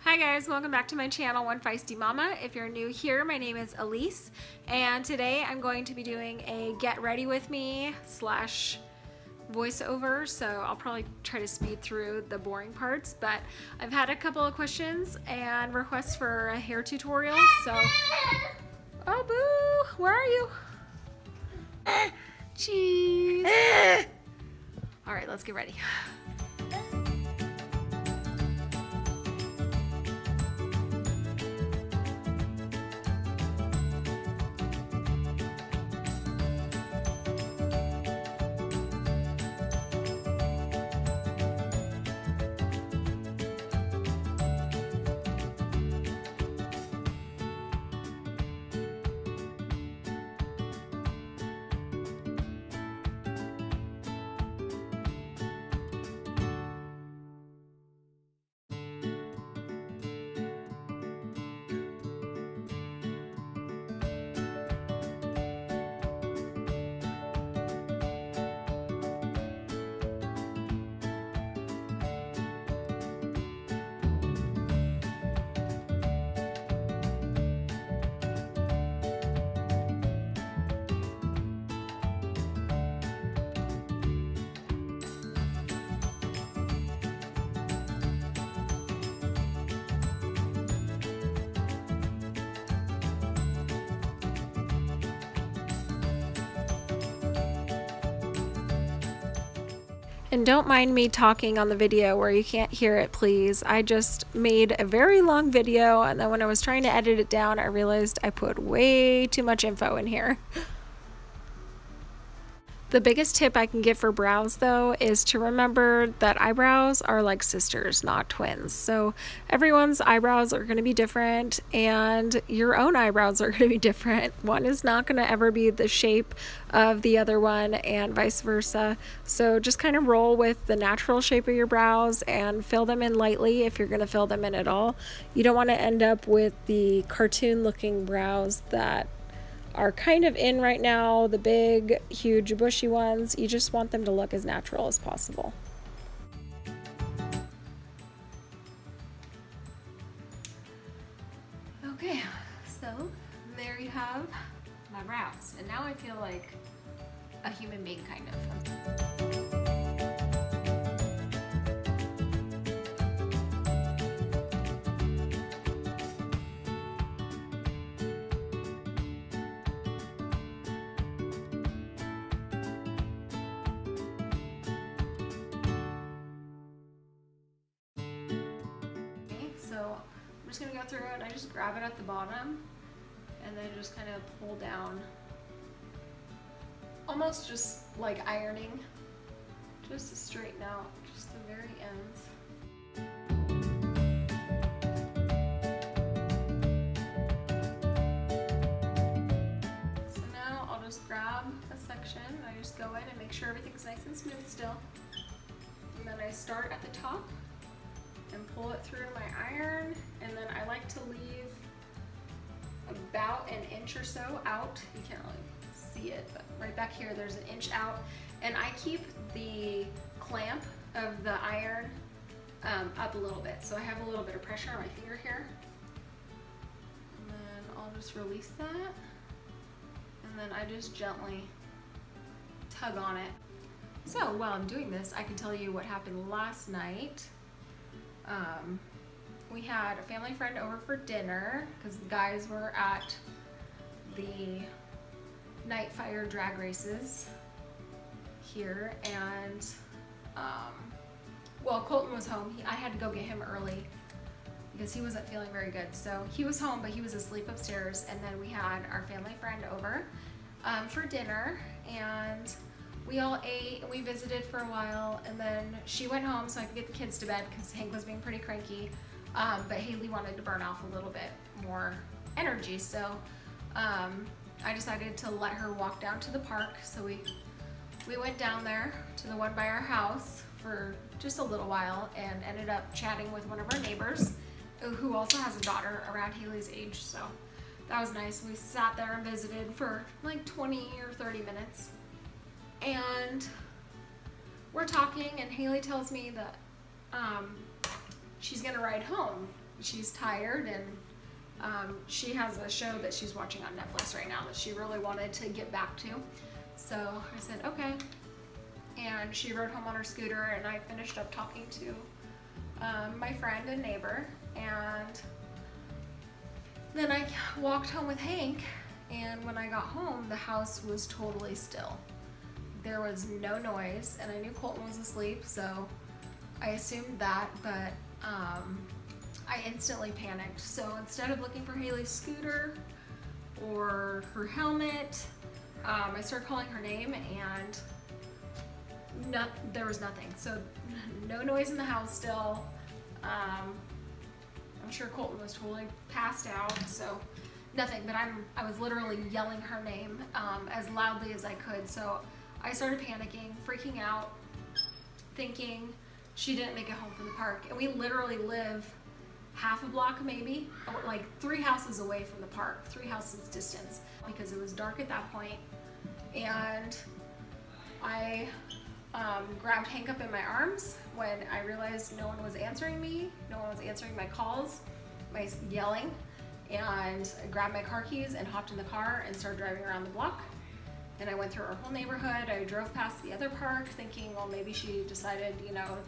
Hi guys, welcome back to my channel, One Feisty Mama. If you're new here, my name is Elise, and today I'm going to be doing a get ready with me slash voiceover, so I'll probably try to speed through the boring parts, but I've had a couple of questions and requests for a hair tutorial, so... Oh, boo! Where are you? Jeez. Alright, let's get ready. And don't mind me talking on the video where you can't hear it, please. I just made a very long video, and then when I was trying to edit it down, I realized I put way too much info in here. The biggest tip I can give for brows, though, is to remember that eyebrows are like sisters, not twins. So everyone's eyebrows are going to be different, and your own eyebrows are going to be different. One is not going to ever be the shape of the other one, and vice versa. So just kind of roll with the natural shape of your brows and fill them in lightly if you're going to fill them in at all. You don't want to end up with the cartoon-looking brows that are kind of in right now, the big, huge, bushy ones. You just want them to look as natural as possible. Okay, so there you have my brows. And now I feel like a human being, kind of. So I'm just going to go through it. I just grab it at the bottom and then just kind of pull down, almost just like ironing, just to straighten out just the very ends. So now I'll just grab a section and I just go in and make sure everything's nice and smooth still. And then I start at the top and pull it through my iron, and then I like to leave about an inch or so out. You can't really see it, but right back here there's an inch out, and I keep the clamp of the iron up a little bit, so I have a little bit of pressure on my finger here, and then I'll just release that, and then I just gently tug on it. So while I'm doing this, I can tell you what happened last night. We had a family friend over for dinner because the guys were at the night fire drag races here, and well, Colton was home. I had to go get him early because he wasn't feeling very good. So he was home, but he was asleep upstairs, and then we had our family friend over for dinner, and we all ate and we visited for a while, and then she went home so I could get the kids to bed because Hank was being pretty cranky, but Haley wanted to burn off a little bit more energy, so I decided to let her walk down to the park. So we went down there to the one by our house for just a little while and ended up chatting with one of our neighbors who also has a daughter around Haley's age, so that was nice. We sat there and visited for like 20 or 30 minutes. And we're talking, and Haley tells me that she's gonna ride home she's tired, and she has a show that she's watching on Netflix right now that she really wanted to get back to. So I said, okay. And she rode home on her scooter, and I finished up talking to my friend and neighbor, and then I walked home with Hank, and when I got home, the house was totally still. There was no noise, and I knew Colton was asleep, so I assumed that, but I instantly panicked. So instead of looking for Haley's scooter or her helmet, I started calling her name, and there was nothing. So no noise in the house still. I'm sure Colton was totally passed out, so nothing, but I was literally yelling her name as loudly as I could. So I started panicking, freaking out, thinking she didn't make it home from the park. And we literally live half a block maybe, like 3 houses away from the park, 3 houses distance, because it was dark at that point. And I grabbed Hank up in my arms when I realized no one was answering me, no one was answering my calls, my yelling, and I grabbed my car keys and hopped in the car and started driving around the block. And I went through our whole neighborhood. I drove past the other park thinking, well, maybe she decided, you know,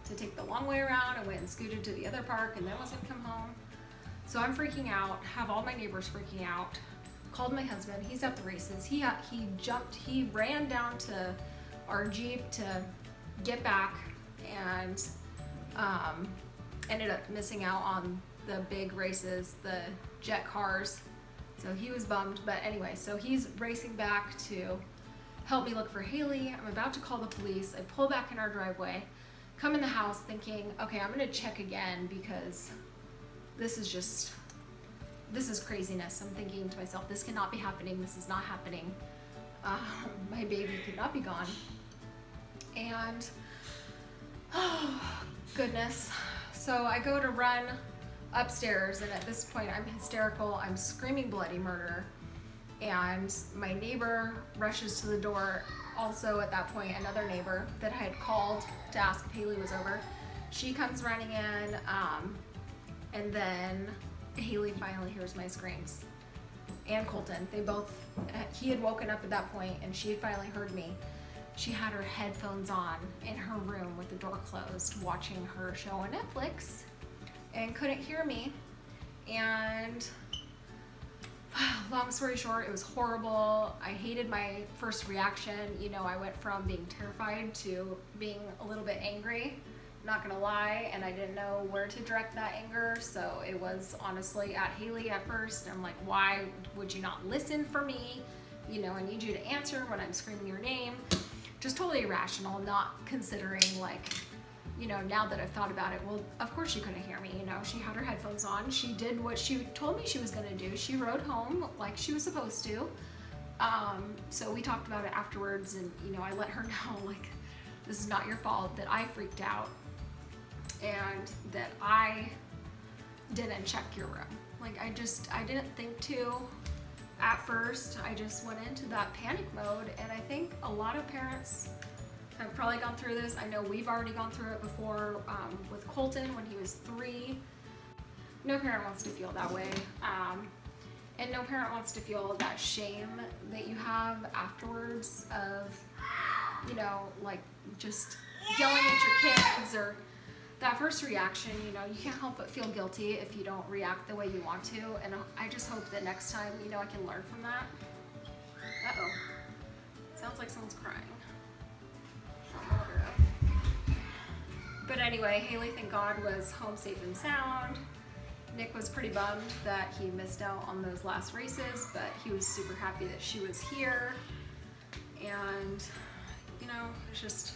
to take the long way around, and went and scooted to the other park and then was gonna come home. So I'm freaking out, have all my neighbors freaking out, called my husband, he's at the races. He ran down to our Jeep to get back, and ended up missing out on the big races, the jet cars. So he was bummed, but anyway, so he's racing back to help me look for Haley. I'm about to call the police. I pull back in our driveway, come in the house thinking, okay, I'm gonna check again because this is craziness. I'm thinking to myself, this cannot be happening. This is not happening. My baby could not be gone. And, oh, goodness. So I go to run upstairs, and at this point I'm hysterical. I'm screaming bloody murder, and my neighbor rushes to the door. Also at that point, another neighbor that I had called to ask if Haley was over, she comes running in, and then Haley finally hears my screams, and Colton. They both, he had woken up at that point, and she had finally heard me. She had her headphones on in her room with the door closed, watching her show on Netflix, and couldn't hear me. And long story short, it was horrible. I hated my first reaction. You know, I went from being terrified to being a little bit angry, not gonna lie, and I didn't know where to direct that anger. So it was honestly at Haley at first. I'm like, why would you not listen for me? You know, I need you to answer when I'm screaming your name. Just totally irrational, not considering, like, you know, now that I've thought about it, well, of course she couldn't hear me, you know. She had her headphones on. She did what she told me she was gonna do. She rode home like she was supposed to. So we talked about it afterwards, and, you know, I let her know, like, this is not your fault that I freaked out and that I didn't check your room. Like, I didn't think to at first. I just went into that panic mode, and I think a lot of parents have probably gone through this. I know we've already gone through it before with Colton when he was 3. No parent wants to feel that way. And no parent wants to feel that shame that you have afterwards of, you know, like just yelling at your kids, or that first reaction. You know, you can't help but feel guilty if you don't react the way you want to. And I just hope that next time, you know, I can learn from that. Uh-oh. Sounds like someone's crying. But anyway, Haley, thank God, was home safe and sound. Nick was pretty bummed that he missed out on those last races, but he was super happy that she was here. And, you know, it's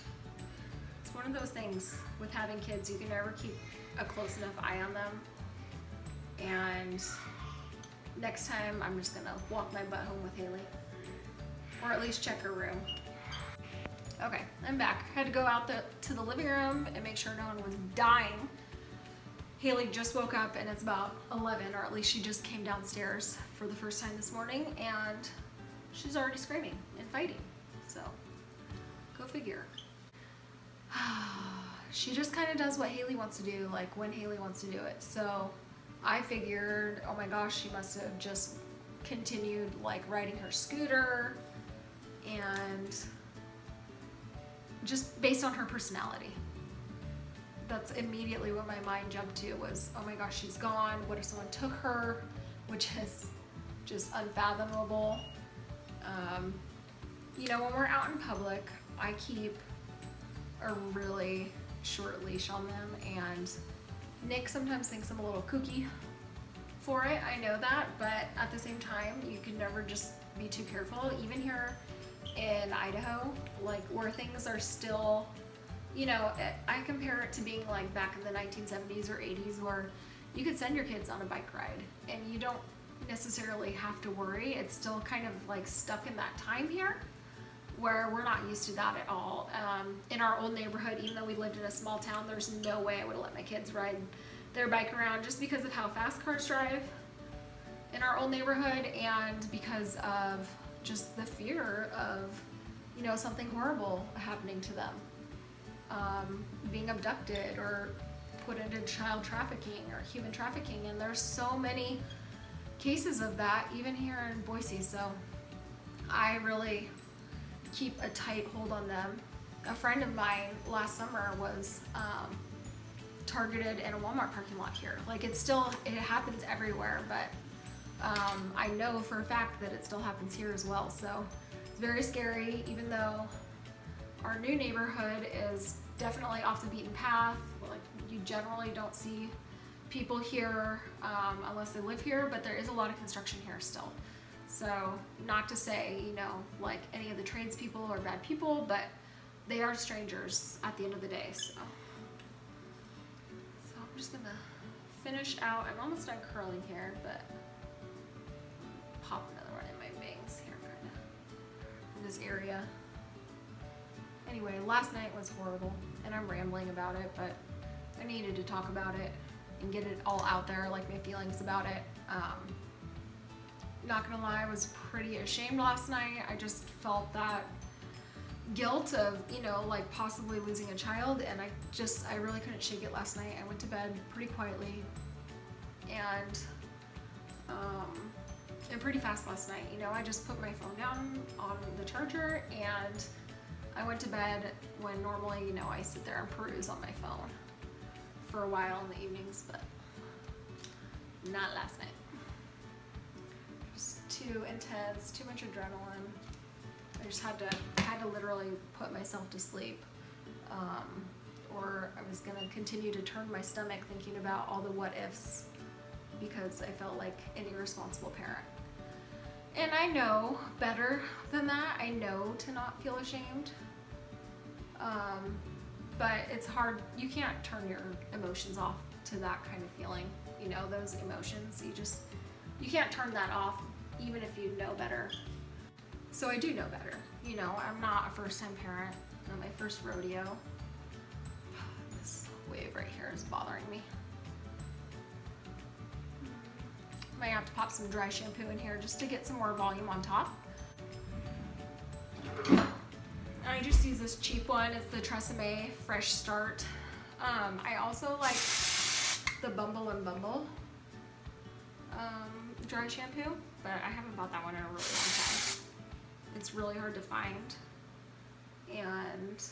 one of those things with having kids. You can never keep a close enough eye on them. And next time, I'm just gonna walk my butt home with Haley, or at least check her room. Okay, I'm back. Had to go out to the living room and make sure no one was dying. Haley just woke up, and it's about 11, or at least she just came downstairs for the first time this morning, and she's already screaming and fighting. So, go figure. she just kind of does what Haley wants to do, like when Haley wants to do it. So I figured, oh my gosh, she must have just continued like riding her scooter, and just based on her personality. That's immediately what my mind jumped to was, oh my gosh, she's gone. What if someone took her? Which is just unfathomable. You know, when we're out in public, I keep a really short leash on them, and Nick sometimes thinks I'm a little kooky for it. I know that, but at the same time, you can never just be too careful. Even here in Idaho, like where things are still, you know, I compare it to being like back in the 1970s or 80s where you could send your kids on a bike ride and you don't necessarily have to worry. It's still kind of like stuck in that time here where we're not used to that at all. In our old neighborhood, even though we lived in a small town, there's no way I would have let my kids ride their bike around just because of how fast cars drive in our old neighborhood, and because of just the fear of, you know, something horrible happening to them, being abducted or put into child trafficking or human trafficking. And there's so many cases of that even here in Boise, so I really keep a tight hold on them. A friend of mine last summer was targeted in a Walmart parking lot here. Like it happens everywhere, but I know for a fact that it still happens here as well. So it's very scary, even though our new neighborhood is definitely off the beaten path. Like you generally don't see people here unless they live here, but there is a lot of construction here still. So not to say, you know, like any of the tradespeople are bad people, but they are strangers at the end of the day. So I'm just gonna finish out. I'm almost done curling here, but pop another one in my bangs here, kind of in this area. Anyway, last night was horrible, and I'm rambling about it, but I needed to talk about it and get it all out there, like my feelings about it. Not gonna lie, I was pretty ashamed last night. I just felt that guilt of, you know, like possibly losing a child, and I really couldn't shake it last night. I went to bed pretty quietly and pretty fast last night. You know, I just put my phone down on the charger and I went to bed when normally, you know, I sit there and peruse on my phone for a while in the evenings, but not last night. Just too intense, too much adrenaline. I just had to literally put myself to sleep, or I was gonna continue to turn my stomach thinking about all the what ifs, because I felt like an irresponsible parent. And I know better than that. I know to not feel ashamed, but it's hard. You can't turn your emotions off to that kind of feeling. You know, those emotions, you can't turn that off even if you know better. So I do know better. You know, I'm not a first-time parent, not my first rodeo. This wave right here is bothering me. Might have to pop some dry shampoo in here just to get some more volume on top. I just use this cheap one. It's the Tresemme Fresh Start. I also like the Bumble and Bumble dry shampoo, but I haven't bought that one in a really long time. It's really hard to find, and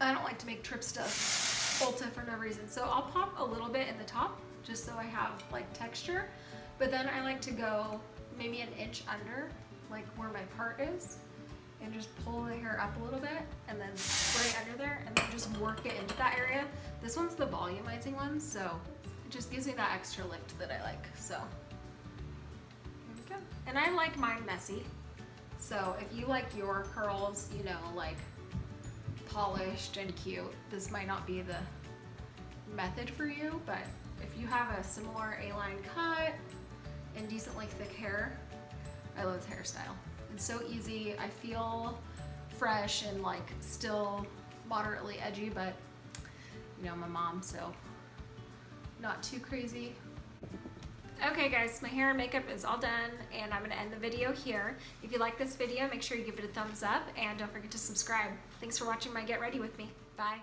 I don't like to make trips to Ulta for no reason. So I'll pop a little bit in the top just so I have like texture, but then I like to go maybe an inch under, like where my part is, and just pull the hair up a little bit and then spray under there and then just work it into that area. This one's the volumizing one, so it just gives me that extra lift that I like. So here we go. And I like mine messy. So if you like your curls, you know, like polished and cute, this might not be the method for you, but if you have a similar A-line cut and decently thick hair, I love this hairstyle. It's so easy. I feel fresh and like still moderately edgy, but you know, I'm a mom, so not too crazy. Okay guys, my hair and makeup is all done and I'm going to end the video here. If you like this video, make sure you give it a thumbs up and don't forget to subscribe. Thanks for watching my Get Ready with me. Bye.